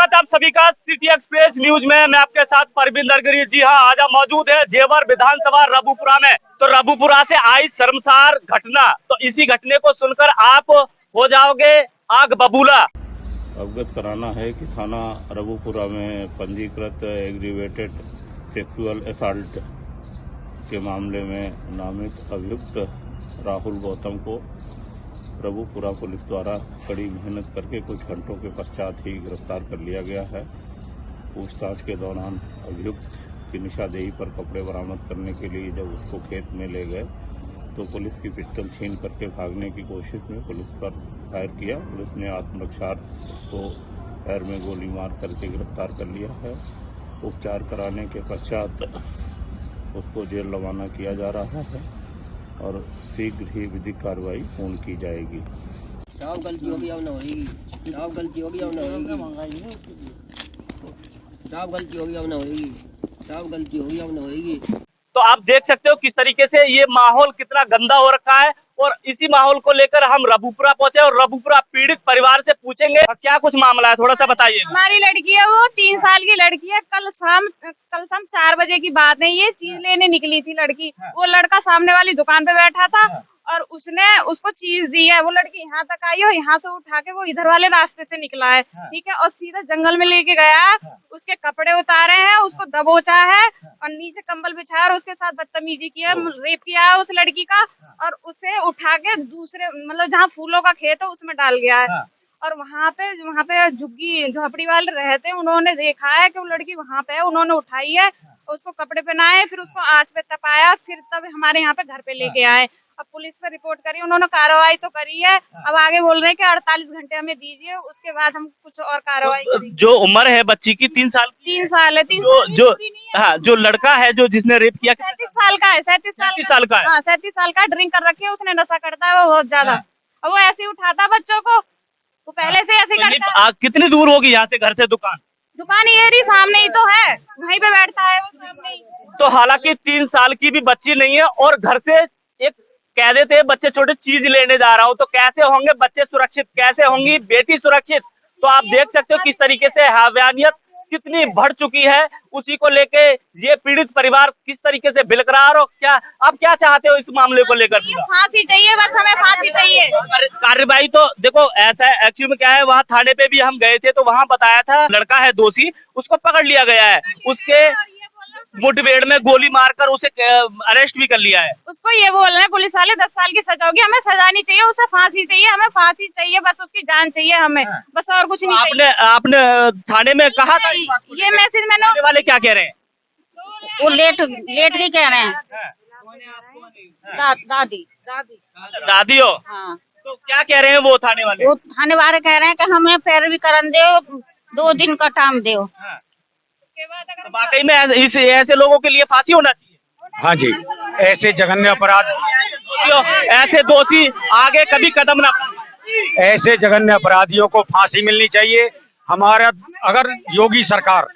स्वागत है आप सभी का सिटी एक्सप्रेस न्यूज में। मैं आपके साथ परविंदर गिरी। जी हाँ, आज हम मौजूद है जेवर विधानसभा रबुपुरा में। तो रबुपुरा से आई शर्मसार घटना, तो इसी घटने को सुनकर आप हो जाओगे आग बबूला। अवगत कराना है कि थाना रबुपुरा में पंजीकृत एग्रीवेटेड सेक्सुअल असॉल्ट के मामले में नामित अभियुक्त राहुल गौतम को रबुपुरा पुलिस द्वारा कड़ी मेहनत करके कुछ घंटों के पश्चात ही गिरफ्तार कर लिया गया है। पूछताछ के दौरान अभियुक्त की निशानदेही पर कपड़े बरामद करने के लिए जब उसको खेत में ले गए तो पुलिस की पिस्टल छीन करके भागने की कोशिश में पुलिस पर फायर किया। पुलिस ने आत्मरक्षार्थ उसको पैर में गोली मार करके गिरफ्तार कर लिया है। उपचार कराने के पश्चात उसको जेल रवाना किया जा रहा है और शीघ्र ही विधिक कार्रवाई पूर्ण की जाएगी। साहब गलती होगी अब न होगी, साहब गलती होगी अब न होगी, साहब गलती होगी अब न होगी, साहब गलती होगी अब न होगी। तो आप देख सकते हो किस तरीके से ये माहौल कितना गंदा हो रखा है। और इसी माहौल को लेकर हम रबुपुरा पहुंचे और रबुपुरा पीड़ित परिवार से पूछेंगे क्या कुछ मामला है, थोड़ा सा बताइए। हमारी लड़की है, वो 3 साल की लड़की है। कल शाम 4 बजे की बात है। ये चीज लेने निकली थी लड़की। वो लड़का सामने वाली दुकान पे बैठा था और उसने उसको चीज दी है। वो लड़की यहाँ तक आई और यहाँ से उठा के वो इधर वाले रास्ते से निकला है, ठीक है, और सीधा जंगल में लेके गया है। उसके कपड़े उतारे हैं, उसको दबोचा है और नीचे कंबल बिछाया और उसके साथ बदतमीजी किया, रेप किया है उस लड़की का। और उसे उठा के दूसरे मतलब जहाँ फूलों का खेत है उसमें डाल गया है। और वहाँ पे झुग्गी झोपड़ी वाले रहते हैं, उन्होंने देखा है कि वो लड़की वहाँ पे है। उन्होंने उठाई है, उसको कपड़े पहनाए, फिर उसको आंच पे तपाया, फिर तब हमारे यहाँ पे घर पे लेके आए। अब पुलिस पे रिपोर्ट करी, उन्होंने कार्रवाई तो करी है। अब आगे बोल रहे हैं कि 48 घंटे हमें दीजिए, उसके बाद हम कुछ और कार्रवाई करेंगे। जो उम्र है बच्ची की 3 साल की? 3 साल है। जो लड़का है जो जिसने रेप किया 37 साल का है। 37 साल का है। हाँ, 37 साल का। ड्रिंक कर रखी है उसने, नशा करता है वो बहुत ज्यादा। और वो ऐसे ही उठाता बच्चों को, वो पहले से ऐसे करता है। कितनी दूर होगी यहाँ से, घर से दुकान? दुकान ये रही सामने ही तो है, वहीं पे बैठता है वो सामने ही। तो हालांकि 3 साल की भी बच्ची नहीं है और घर से एक कह देते हैं बच्चे छोटे चीज लेने जा रहा हूँ, तो कैसे होंगे बच्चे सुरक्षित, कैसे होंगी बेटी सुरक्षित? तो आप देख सकते हो किस तरीके से हैवानियत कितनी बढ़ चुकी है। उसी को लेके ये पीड़ित परिवार किस तरीके से बिलक रहा है। और क्या आप क्या चाहते हो इस मामले को लेकर? फांसी चाहिए, बस हमें फांसी चाहिए। कार्रवाई तो देखो ऐसा एक्चुअली में क्या है, वहाँ थाने पे भी हम गए थे तो वहाँ बताया था लड़का है दोषी, उसको पकड़ लिया गया है। उसके मुठभेड़ में गोली मारकर उसे अरेस्ट भी कर लिया है। उसको ये बोल रहे हैं पुलिस वाले 10 साल की सजा होगी। हमें सजा नहीं चाहिए, उसे फांसी चाहिए, हमें फांसी चाहिए, बस उसकी जान चाहिए हमें, बस और कुछ नहीं चाहिए। आपने थाने में कहा था ये मैसेज मैंने वाले क्या कह रहे हैं? वो लेट के कह रहे हैं। दादी हो? हाँ। तो क्या कह रहे हैं वो थाने वाले? वो थाने वाले कह रहे हैं कि हमें पैरवी करन दो, 2 दिन का टाइम दो। तो वाकई में ऐसे लोगों के लिए फांसी होना चाहिए। हाँ जी, ऐसे जघन्य अपराध, ऐसे दोषी आगे कभी कदम ना, ऐसे जघन्य अपराधियों को फांसी मिलनी चाहिए। हमारा अगर योगी सरकार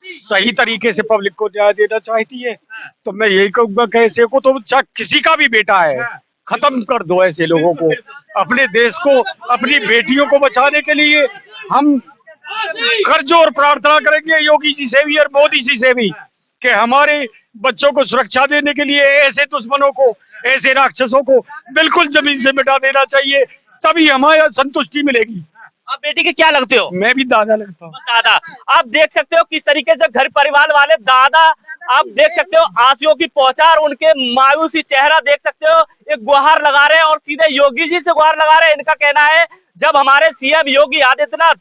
सही तरीके से पब्लिक को न्याय देना चाहती है तो मैं यही कहूँगा कि ऐसे को तो किसी का भी बेटा है, खत्म कर दो ऐसे लोगों को। अपने देश को, अपनी बेटियों को बचाने के लिए हम करजोर प्रार्थना करेंगे योगी जी से भी और मोदी जी से भी कि हमारे बच्चों को सुरक्षा देने के लिए ऐसे दुश्मनों को, ऐसे राक्षसों को बिल्कुल जमीन से मिटा देना चाहिए, तभी हमारी संतुष्टि मिलेगी। आप बेटी के क्या लगते हो? मैं भी दादा लगता हूँ। दादा। आप देख सकते हो किस तरीके से घर परिवार वाले दादा, आप देख सकते हो आंसुओं की पहुंचार, उनके मायूसी चेहरा देख सकते हो। एक गुहार लगा रहे हैं और सीधे योगी जी से गुहार लगा रहे हैं। इनका कहना है जब हमारे सीएम योगी आदित्यनाथ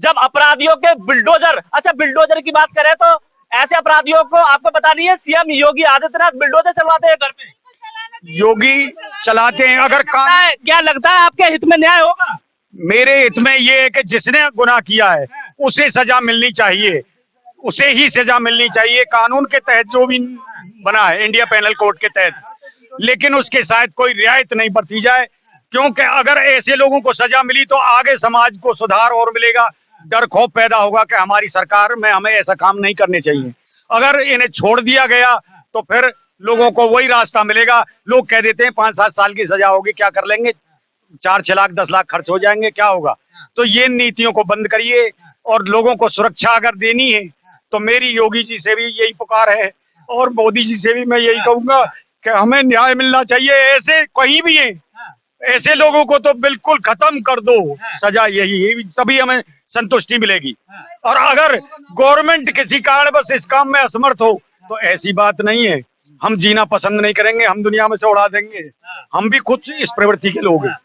जब अपराधियों के बिल्डोजर, अच्छा बिल्डोजर की बात करें तो ऐसे अपराधियों को आपको पता नहीं है सीएम योगी आदित्यनाथ बिल्डोजर चलवाते हैं घर पे, योगी चलाते हैं। अगर क्या लगता है आपके हित में न्याय होगा? मेरे हित में ये है कि जिसने गुनाह किया है उसे सजा मिलनी चाहिए, उसे ही सजा मिलनी चाहिए कानून के तहत जो भी बना है इंडिया पेनल कोड के तहत, लेकिन उसके साथ कोई रियायत नहीं बरती जाए, क्योंकि अगर ऐसे लोगों को सजा मिली तो आगे समाज को सुधार और मिलेगा। डर खौफ पैदा होगा कि हमारी सरकार में हमें ऐसा काम नहीं करने चाहिए। अगर इन्हें छोड़ दिया गया तो फिर लोगों को वही रास्ता मिलेगा। लोग कह देते हैं 5-7 साल की सजा होगी, क्या कर लेंगे, 4-6 लाख 10 लाख खर्च हो जाएंगे, क्या होगा। तो ये नीतियों को बंद करिए और लोगों को सुरक्षा अगर देनी है तो मेरी योगी जी से भी यही पुकार है और मोदी जी से भी मैं यही कहूंगा कि हमें न्याय मिलना चाहिए। ऐसे कहीं भी है, ऐसे लोगों को तो बिल्कुल खत्म कर दो, सजा यही, तभी हमें संतुष्टि मिलेगी। और अगर गवर्नमेंट किसी कारणवश इस काम में असमर्थ हो तो ऐसी बात नहीं है, हम जीना पसंद नहीं करेंगे, हम दुनिया में से उड़ा देंगे। हम भी खुद इस प्रवृत्ति के लोग हैं,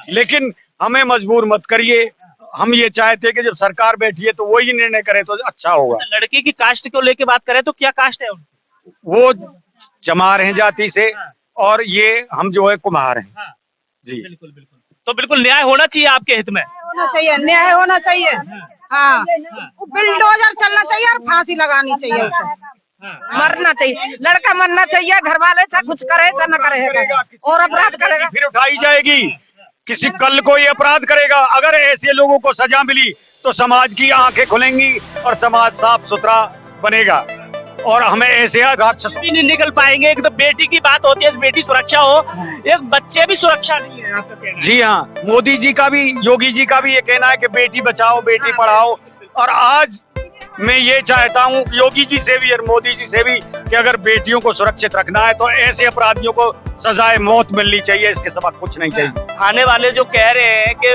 लेकिन हमें मजबूर मत करिए। हम ये चाहते हैं कि जब सरकार बैठी है तो वही निर्णय करे तो अच्छा होगा। लड़की की कास्ट को लेके बात करें तो क्या कास्ट है उनकी? वो चमार हैं जाति से और ये हम जो है कुम्हार हैं। जी बिल्कुल बिल्कुल। तो बिल्कुल न्याय होना चाहिए आपके हित में। होना चाहिए, न्याय होना चाहिए। हाँ, बुलडोजर चलना चाहिए और फांसी लगानी चाहिए उसे। मरना चाहिए, लड़का मरना चाहिए, घर वाले से कुछ करे से न करेगा और अपराध करेगा फिर उठाई जाएगी। किसी कल को ये अपराध करेगा, अगर ऐसे लोगों को सजा मिली तो समाज की आंखें खुलेंगी और समाज साफ सुथरा बनेगा और हमें ऐसे राक्षस भी नहीं निकल पाएंगे। एक तो बेटी की बात होती है, बेटी सुरक्षा हो, एक बच्चे भी सुरक्षा नहीं है आपका कहना है। जी हाँ, मोदी जी का भी, योगी जी का भी ये कहना है कि बेटी बचाओ बेटी पढ़ाओ। और आज मैं ये चाहता हूँ योगी जी से भी और मोदी जी से भी कि अगर बेटियों को सुरक्षित रखना है तो ऐसे अपराधियों को सजाए मौत मिलनी चाहिए, इसके सिवा कुछ नहीं चाहिए। थाने वाले जो कह रहे हैं कि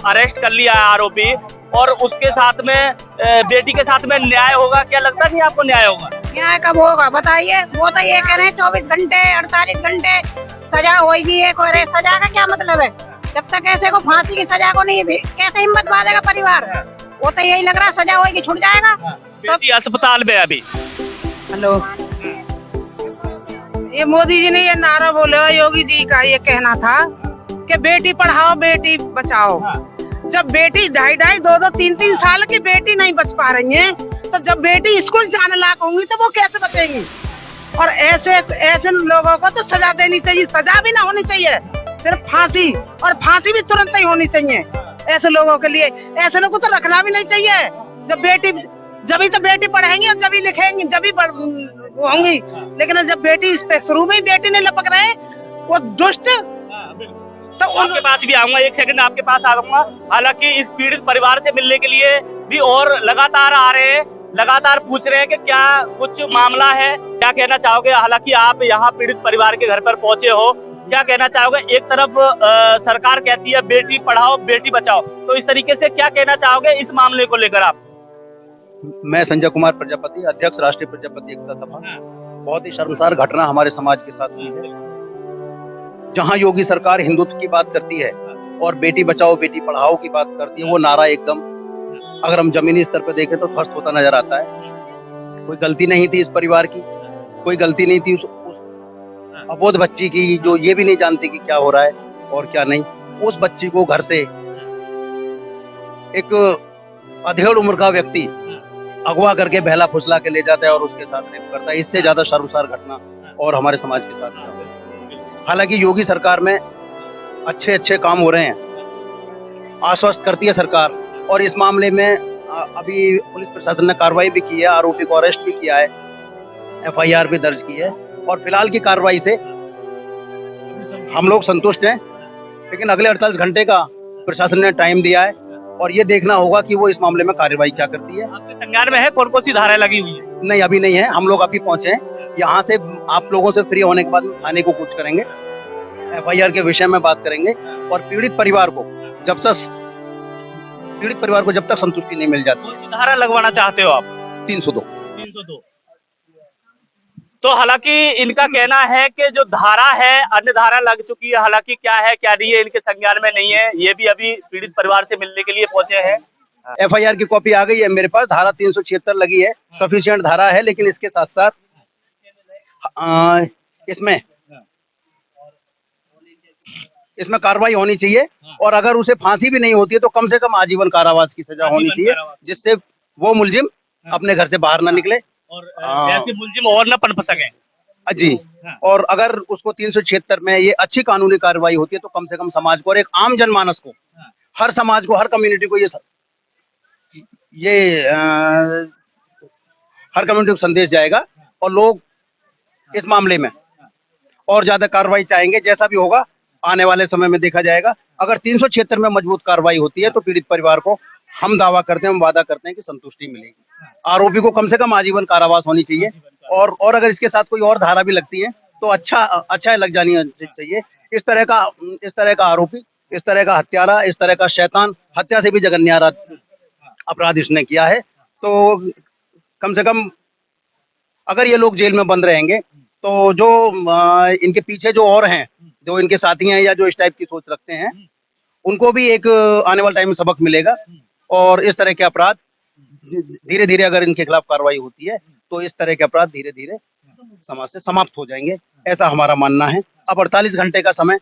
अरेस्ट कर लिया आरोपी और उसके साथ में बेटी के साथ में न्याय होगा, क्या लगता नहीं आपको न्याय होगा? न्याय कब होगा बताइए? वो तो ये कह रहे हैं 24 घंटे 48 घंटे सजा होगी। एक और सजा का क्या मतलब है? जब तक ऐसे को फांसी की सजा को नहीं दी कैसे हिम्मत बांधेगा परिवार? वो तो यही लग रहा सजा होगी छूट जाएगा। बेटी अस्पताल में अभी। हेलो, ये मोदी जी ने ये नारा बोले, योगी जी का ये कहना था कि बेटी पढ़ाओ बेटी बचाओ। जब बेटी 2.5 2 3 साल की बेटी नहीं बच पा रही है तो जब बेटी स्कूल जाने लायक होंगी तो वो कैसे बचेंगी? और ऐसे लोगों को तो सजा देनी चाहिए। सजा भी ना होनी चाहिए, सिर्फ फांसी, और फांसी भी तुरंत ही होनी चाहिए ऐसे लोगों के लिए। ऐसे लोगों को तो रखना भी नहीं चाहिए। जब तो बेटी पढ़ेंगी और जब ही लिखेंगी, जब ही होंगी। लेकिन जब बेटी शुरू में ही बेटी ने लपक रहे वो दुष्ट। तो आपके पास भी आऊंगा, एक सेकंड आपके पास आऊंगा। हालांकि इस पीड़ित परिवार से मिलने के लिए भी और लगातार आ रहे हैं, लगातार पूछ रहे हैं कि क्या कुछ मामला है, क्या कहना चाहोगे? हालांकि आप यहाँ पीड़ित परिवार के घर पर पहुंचे हो, क्या कहना चाहोगे? एक तरफ सरकार कहती है बेटी पढ़ाओ बेटी बचाओ, तो इस तरीके से क्या कहना चाहोगे इस मामले को लेकर आप? मैं संजय कुमार प्रजापति, अध्यक्ष राष्ट्रीय प्रजापति एकता सभा। बहुत ही शर्मसार घटना हमारे समाज के साथ हुई है, जहां योगी सरकार हिंदुत्व की बात करती है और बेटी बचाओ बेटी पढ़ाओ की बात करती है। वो नारा एकदम, अगर हम जमीनी स्तर पर देखें तो ध्वस्त होता नजर आता है। कोई गलती नहीं थी इस परिवार की, कोई गलती नहीं थी उस अबोध बच्ची की, जो ये भी नहीं जानती कि क्या हो रहा है और क्या नहीं। उस बच्ची को घर से एक अधेड़ उम्र का व्यक्ति अगवा करके बहला फुसला के ले जाता है और उसके साथ रेप करता है। इससे ज्यादा शर्मसार घटना और हमारे समाज के साथ क्या है। हालांकि योगी सरकार में अच्छे काम हो रहे हैं, आश्वस्त करती है सरकार, और इस मामले में अभी पुलिस प्रशासन ने कार्रवाई भी की है, आरोपी को अरेस्ट भी किया है, FIR भी दर्ज की है और फिलहाल की कार्रवाई से हम लोग संतुष्ट हैं। लेकिन अगले 48 घंटे का प्रशासन ने टाइम दिया है और ये देखना होगा कि वो इस मामले में कार्रवाई क्या करती है। आपके संज्ञान में है कौन कौन सी धाराएं लगी हुई है? नहीं, अभी नहीं है, हम लोग अभी पहुंचे हैं। यहाँ से आप लोगों से फ्री होने के बाद थाने को कुछ करेंगे, FIR के विषय में बात करेंगे और पीड़ित परिवार को जब तक संतुष्टि नहीं मिल जाती। कौन सी धारा लगवाना चाहते हो आप? 302। तो हालांकि इनका कहना है कि जो धारा है, अन्य धारा लग चुकी है, हालांकि क्या है क्या नहीं है इनके संज्ञान में नहीं है। ये भी अभी पीड़ित परिवार से मिलने के लिए पहुंचे हैं। FIR की कॉपी आ गई है मेरे पास, धारा 376 लगी है, सफिशिएंट धारा है। लेकिन इसके साथ साथ इसमें कार्रवाई होनी चाहिए और अगर उसे फांसी भी नहीं होती है तो कम से कम आजीवन कारावास की सजा होनी चाहिए, जिससे वो मुलजिम अपने घर से बाहर ना निकले और ऐसे मुलजिम और न पनप सके। जी, और अगर उसको 376 में ये अच्छी कानूनी कार्रवाई होती है तो कम से कम समाज को और एक आम जनमानस को, हर समाज को, हर कम्युनिटी को हर कम्युनिटी को संदेश जाएगा और लोग इस मामले में और ज्यादा कार्रवाई चाहेंगे। जैसा भी होगा आने वाले समय में देखा जाएगा। अगर 376 में मजबूत कार्रवाई होती है तो पीड़ित परिवार को हम दावा करते हैं, हम वादा करते हैं कि संतुष्टि मिलेगी। आरोपी को कम से कम आजीवन कारावास होनी चाहिए, और अगर इसके साथ कोई और धारा भी लगती है तो अच्छा लग जानी चाहिए। इस तरह का आरोपी, इस तरह का हत्यारा, इस तरह का शैतान, हत्या से भी जघन्य अपराध इसने किया है। तो कम से कम अगर ये लोग जेल में बंद रहेंगे तो जो इनके पीछे जो और हैं, जो इनके साथी हैं या जो इस टाइप की सोच रखते हैं, उनको भी एक आने वाले टाइम में सबक मिलेगा। और इस तरह के अपराध धीरे धीरे अगर इनके खिलाफ कार्रवाई होती है तो इस तरह के अपराध धीरे धीरे समाज से समाप्त हो जाएंगे, ऐसा हमारा मानना है। अब 48 घंटे का समय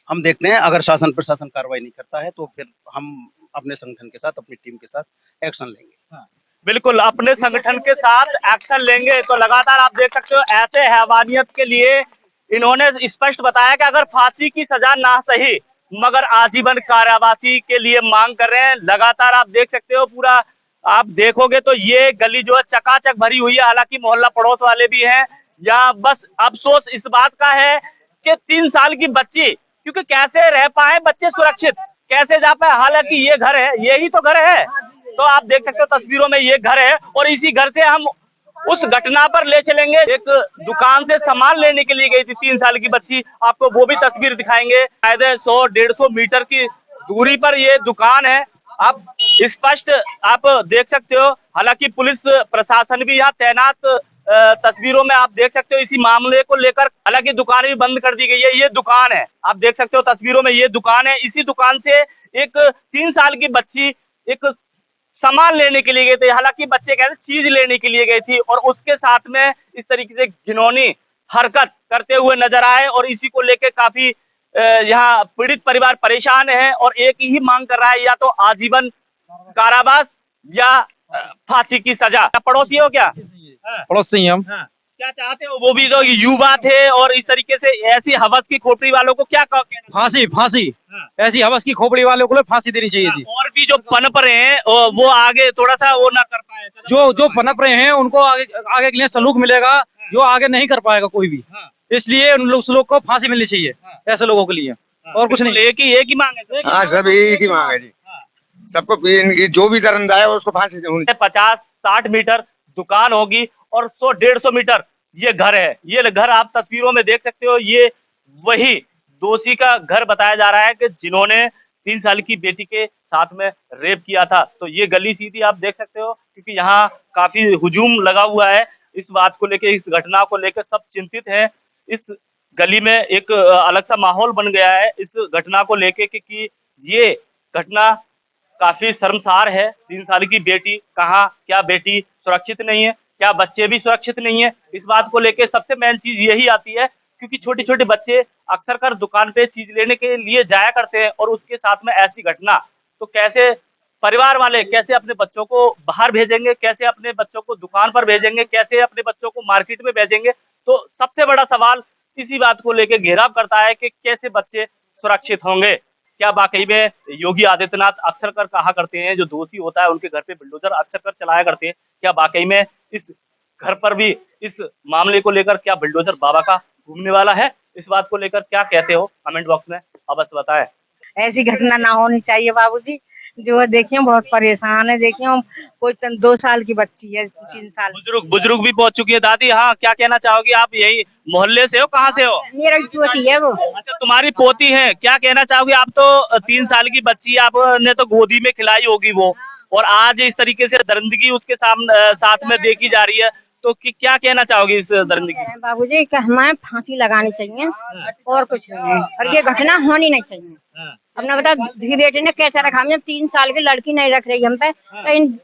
हम देखते हैं, अगर शासन प्रशासन कार्रवाई नहीं करता है तो फिर हम अपने संगठन के साथ, अपनी टीम के साथ एक्शन लेंगे। बिल्कुल, अपने संगठन के साथ एक्शन लेंगे। तो लगातार आप देख सकते हो ऐसे हैवानियत के लिए इन्होंने स्पष्ट बताया कि अगर फांसी की सजा ना सही मगर आजीवन कारावासी के लिए मांग कर रहे हैं। लगातार आप देख सकते हो, पूरा आप देखोगे तो ये गली जो है चकाचक भरी हुई है। हालांकि मोहल्ला पड़ोस वाले भी हैं। यहाँ बस अफसोस इस बात का है कि 3 साल की बच्ची, क्योंकि कैसे रह पाए बच्चे सुरक्षित, कैसे जा पाए। हालांकि ये घर है, यही तो घर है। तो आप देख सकते हो तस्वीरों में ये घर है, और इसी घर से हम उस घटना पर ले चलेंगे। एक दुकान से सामान लेने के लिए गई थी 3 साल की बच्ची, आपको वो भी तस्वीर दिखाएंगे। शायद 100-150 मीटर की दूरी पर ये दुकान है, आप स्पष्ट आप देख सकते हो। हालांकि पुलिस प्रशासन भी यहाँ तैनात तस्वीरों में आप देख सकते हो इसी मामले को लेकर। हालांकि दुकान भी बंद कर दी गई है। ये दुकान है, आप देख सकते हो तस्वीरों में, ये दुकान है। इसी दुकान से एक 3 साल की बच्ची एक सामान लेने के लिए गए थे। हालांकि बच्चे कहते चीज लेने के लिए गई थी, और उसके साथ में इस तरीके से घिनौनी हरकत करते हुए नजर आए। और इसी को लेकर काफी यहाँ पीड़ित परिवार परेशान है, और एक ही मांग कर रहा है, या तो आजीवन कारावास या फांसी की सजा। पड़ोसी हो क्या? पड़ोसी हम। क्या चाहते हो? वो भी तो युवा थे, और इस तरीके से ऐसी हवस की खोपड़ी वालों को क्या कहना? फांसी ऐसी हवस की खोपड़ी वालों को फांसी देनी चाहिए थी। और भी जो पनप रहे हैं वो आगे थोड़ा सा वो ना कर पाए, जो पनप रहे हैं उनको आगे के लिए सलूक मिलेगा, जो आगे नहीं कर पाएगा कोई भी। इसलिए उस लोग को फांसी मिलनी चाहिए, ऐसे लोगों के लिए, और कुछ नहीं। एक ही मांग है। हाँ, सब एक ही मांग है जी। सबको जो भी दरंदा है उसको फांसी होनी। 50-60 मीटर दुकान होगी, और 100-150 मीटर ये घर है। ये घर आप तस्वीरों में देख सकते हो। ये वही दोषी का घर बताया जा रहा है कि जिन्होंने 3 साल की बेटी के साथ में रेप किया था। तो ये गली सीधी आप देख सकते हो, क्योंकि यहाँ काफी हुजूम लगा हुआ है इस बात को लेके, इस घटना को लेकर सब चिंतित हैं। इस गली में एक अलग सा माहौल बन गया है इस घटना को लेके, क्योंकि ये घटना काफी शर्मसार है। 3 साल की बेटी कहाँ, क्या बेटी सुरक्षित नहीं है, क्या बच्चे भी सुरक्षित नहीं है? इस बात को लेके सबसे मेन चीज यही आती है, क्योंकि छोटे छोटे बच्चे अक्सर कर दुकान पे चीज लेने के लिए जाया करते हैं, और उसके साथ में ऐसी घटना, तो कैसे परिवार वाले कैसे अपने बच्चों को बाहर भेजेंगे, कैसे अपने बच्चों को दुकान पर भेजेंगे, कैसे अपने बच्चों को मार्केट में भेजेंगे? तो सबसे बड़ा सवाल इसी बात को लेकर घेराव करता है कि कैसे बच्चे सुरक्षित होंगे। क्या वाकई में योगी आदित्यनाथ अक्सर कर कहा करते हैं, जो दोषी होता है उनके घर पे बुलडोजर अक्सर कर चलाया करते हैं, क्या वाकई में इस घर पर भी इस मामले को लेकर क्या बुलडोजर बाबा का घूमने वाला है? इस बात को लेकर क्या कहते हो कमेंट बॉक्स में अवश्य बताएं। ऐसी घटना ना होनी चाहिए बाबूजी। जो है देखिए बहुत परेशान है। देखिए कोई 2 साल की बच्ची है, 3 साल। बुजुर्ग भी पहुंच चुकी है। दादी, हाँ, क्या कहना चाहोगी आप? यही मोहल्ले से हो, कहाँ से हो? मेरा पोती है वो। अच्छा, तुम्हारी पोती है। क्या कहना चाहोगी आप? तो 3 साल की बच्ची आपने तो गोदी में खिलाई होगी वो, और आज इस तरीके से दरिंदगी उसके साथ में देखी जा रही है, तो क्या कहना चाहोगी इस दरिंदगी? बाबूजी हमें फांसी लगानी चाहिए, और कुछ नहीं, और ये घटना होनी नहीं चाहिए। अब ना बता बेटे ने कैसे रखा? हम 3 साल की लड़की नहीं रख रही हम पे,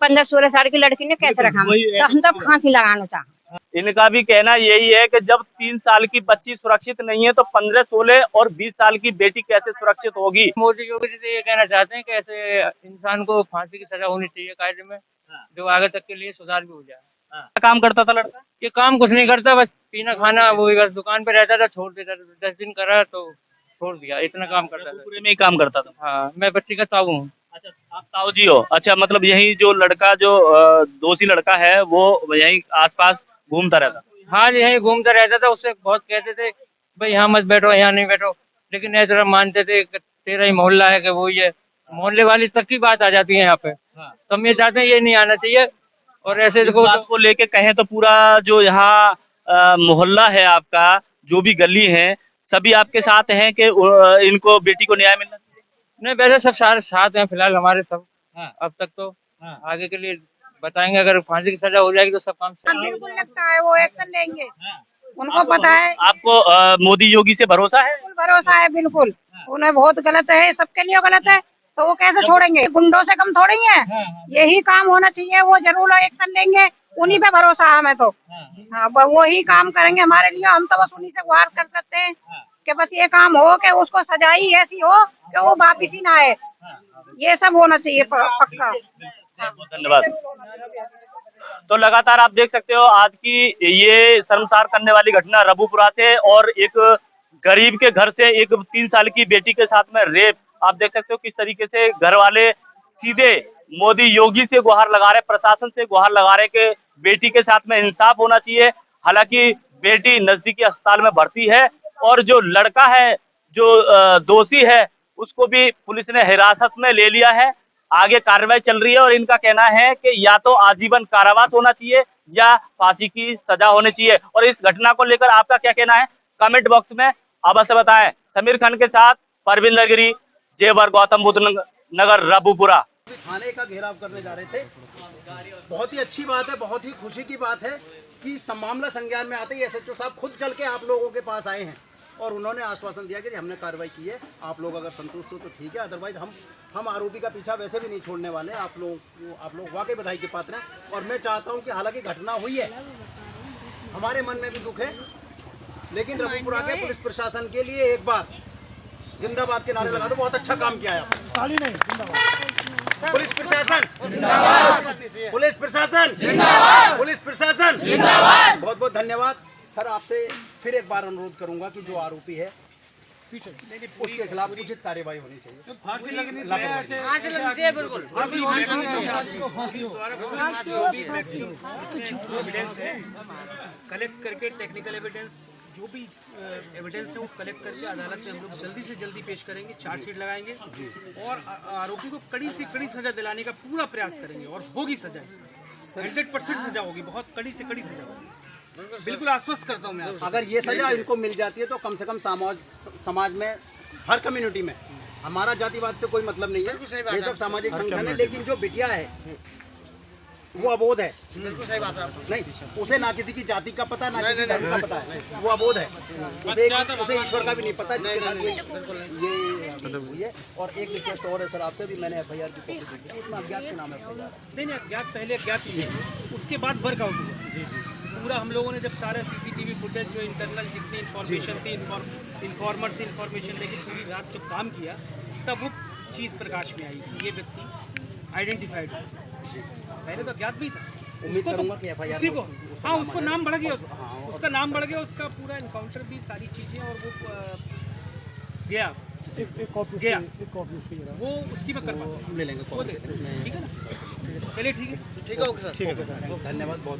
15-16 साल की लड़की ने कैसे रखा? तो हम तो फांसी लगाना चाहते। इनका भी कहना यही है कि जब 3 साल की बच्ची सुरक्षित नहीं है, तो 15, 16 और 20 साल की बेटी कैसे सुरक्षित होगी? मोदी योगी जी से ये कहना चाहते हैं कि ऐसे इंसान को फांसी की सजा होनी चाहिए कायदे में, जो आगे तक के लिए सुधार भी हो जाए। क्या काम करता था लड़का? ये काम कुछ नहीं करता, बस पीना खाना, वो बस दुकान पे रहता था, छोड़ देता था। 10 दिन करा तो छोड़ दिया, इतना काम करता था। पूरे में ही काम करता था। हाँ, मैं बच्ची का ताऊ हूँ। अच्छा, आप ताऊ जी हो? अच्छा, मतलब यही जो लड़का, जो दोषी लड़का है, वो यही आसपास घूमता रहता? हाँ जी, यहीं घूमता रहता था। उससे बहुत कहते थे भाई यहाँ मत बैठो, यहाँ नहीं बैठो, लेकिन ऐसा मानते थे कि तेरा ही मोहल्ला है, कि वो ये मोहल्ले वाली तक की बात आ जाती है यहाँ पे। तो हम ये चाहते हैं ये नहीं आना चाहिए। और ऐसे इस देखो बात को लेके कहें तो पूरा जो यहाँ मोहल्ला है आपका, जो भी गली है, सभी आपके साथ हैं कि इनको बेटी को न्याय मिलना चाहिए। नहीं, वैसे सब सारे साथ हैं फिलहाल हमारे सब। अब तक तो आगे के लिए बताएंगे, अगर फांसी की सजा हो जाएगी तो सब काम बिल्कुल लगता है वो एक्शन लेंगे, उनको पता है। आपको मोदी योगी से भरोसा है? बिल्कुल भरोसा है, बिल्कुल। उन्हें बहुत गलत है, सबके लिए गलत है, तो वो कैसे छोड़ेंगे? गुंडों से कम थोड़ी है। यही काम होना चाहिए, वो जरूर एक्शन लेंगे, उन्हीं पे भरोसा है हमें तो। हाँ, वो ही काम करेंगे हमारे लिए। हम तो बस उन्हीं से गुहार कर सकते हैं कि बस ये काम हो कि उसको सजाई ऐसी हो कि वो वापिस ही ना आए। ये सब होना चाहिए पक्का। धन्यवाद। तो लगातार आप देख सकते हो आज की ये शर्मसार करने वाली घटना रबूपुरा से, और एक गरीब के घर से एक 3 साल की बेटी के साथ में रेप। आप देख सकते हो किस तरीके से घर वाले सीधे मोदी योगी से गुहार लगा रहे, प्रशासन से गुहार लगा रहे कि बेटी के साथ में इंसाफ होना चाहिए। हालांकि बेटी नजदीकी अस्पताल में भर्ती है, और जो लड़का है, जो दोषी है, उसको भी पुलिस ने हिरासत में ले लिया है। आगे कार्रवाई चल रही है, और इनका कहना है कि या तो आजीवन कारावास होना चाहिए या फांसी की सजा होनी चाहिए। और इस घटना को लेकर आपका क्या कहना है, कमेंट बॉक्स में अवश्य बताएं। समीर खान के साथ परविंदर गिरी, जेवर, गौतम बुद्ध नगर, रबूपुरा। थाने का घेराव करने जा रहे थे। बहुत ही अच्छी बात है, बहुत ही खुशी की बात है कि मामला संज्ञान में आते ही एसएचओ साहब खुद चल के आप लोगों के पास आए हैं और उन्होंने आश्वासन दिया कि हमने कार्रवाई की है, आप लोग अगर संतुष्ट हो तो ठीक है, अदरवाइज हम आरोपी का पीछा वैसे भी नहीं छोड़ने वाले। आप लोग वाकई बधाई के पात्र हैं। और मैं चाहता हूं कि हालांकि घटना हुई है, हमारे मन में भी दुख है, लेकिन रबूपुरा के पुलिस प्रशासन के लिए एक बार जिंदाबाद के नारे लगा दो। बहुत अच्छा काम किया है पुलिस प्रशासन, पुलिस प्रशासन, पुलिस प्रशासन, बहुत बहुत धन्यवाद सर। आपसे फिर एक बार अनुरोध करूंगा कि जो आरोपी है उसके खिलाफ उचित कार्यवाही होनी चाहिए। फांसी लगनी चाहिए, बिल्कुल। एविडेंस है कलेक्ट करके, टेक्निकल एविडेंस जो भी एविडेंस है वो कलेक्ट करके अदालत में हम लोग जल्दी से जल्दी पेश करेंगे, चार्जशीट लगाएंगे और आरोपी को कड़ी से कड़ी सजा दिलाने का पूरा प्रयास करेंगे। और होगी सजा, इसका 100% सजा होगी, बहुत कड़ी से कड़ी सजा होगी, बिल्कुल आश्वस्त करता हूँ मैं। अगर ये सजा इनको मिल जाती है तो कम से कम समाज में, हर कम्युनिटी में, हमारा जातिवाद से कोई मतलब नहीं है, बेशक सामाजिक संगठन है, लेकिन जो बिटिया है वो अबोध है। बिल्कुल सही बात है। नहीं, उसे ना किसी की जाति का पता, ना किसी धर्म का पता है, वो अबोध है। उसे ईश्वर का भी नहीं पता जिसके साथ ये हुई है। और एक रिक्वेस्ट और है सर आपसे भी, मैंने FIR की कॉपी दी थी, उसमें अज्ञात के नाम है। नहीं, अज्ञात पहले अज्ञात ही है, उसके बाद वर्कआउट हुआ पूरा। हम लोगों ने जब सारा CCTV फुटेज जो इंटरनल जितनी इन्फॉर्मेशन थी, इन्फॉर्मर से इन्फॉर्मेशन लेके पूरी रात जब काम किया, तब वो चीज़ प्रकाश में आई कि ये व्यक्ति आइडेंटिफाइड है। पहले तो अज्ञात भी था। उम्मीद करूंगा कि FIR उसी को, हाँ, उसको नाम बढ़ गया, उसका नाम बढ़ गया, उसका पूरा इनकाउंटर भी, सारी चीज़ें, और वो गया वो उसकी मैं करवा ले लेंगे, वो दे, ठीक है ना? चलिए ठीक है, ठीक है, ओके सर, धन्यवाद बहुत।